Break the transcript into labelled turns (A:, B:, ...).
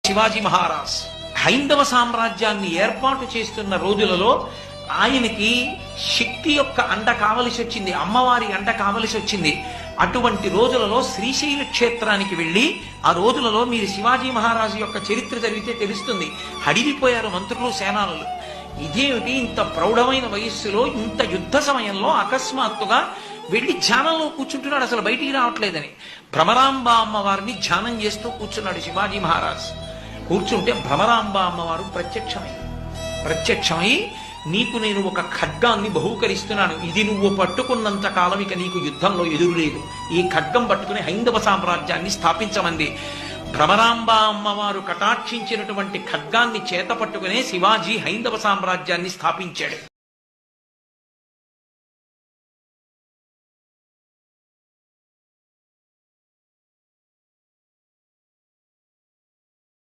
A: శివాజీ మహారాజ్ హైందవ సామ్రాజ్యాన్ని ఏర్పాటు చేస్తున్న రోజులలో ఆయనకి శక్తి యొక్క అండ కావలసి వచ్చింది, అమ్మవారి అండ కావలసి వచ్చింది. అటువంటి రోజులలో శ్రీశైల క్షేత్రానికి వెళ్ళి ఆ రోజులలో మీరు శివాజీ మహారాజు యొక్క చరిత్ర చదివితే తెలుస్తుంది. హడిలిపోయారు మంత్రులు, సేనానులు. ఇదేమిటి ఇంత ప్రౌఢమైన వయస్సులో ఇంత యుద్ధ సమయంలో అకస్మాత్తుగా వెళ్ళి ధ్యానంలో కూర్చుంటున్నాడు, అసలు బయటికి రావట్లేదని. భ్రమరాంబ అమ్మవారిని ధ్యానం చేస్తూ కూర్చున్నాడు శివాజీ మహారాజ్. కూర్చుంటే భ్రమరాంబ అమ్మవారు ప్రత్యక్షమై నీకు నేను ఒక ఖడ్గాన్ని బహూకరిస్తున్నాను, ఇది నువ్వు పట్టుకున్నంత కాలం ఇక నీకు యుద్ధంలో ఎదురులేదు, ఈ ఖడ్గం పట్టుకుని హైందవ సామ్రాజ్యాన్ని స్థాపించమంది. భ్రమరాంబ అమ్మవారు కటాక్షించినటువంటి ఖడ్గాన్ని చేత పట్టుకునే శివాజీ హైందవ సామ్రాజ్యాన్ని స్థాపించాడు.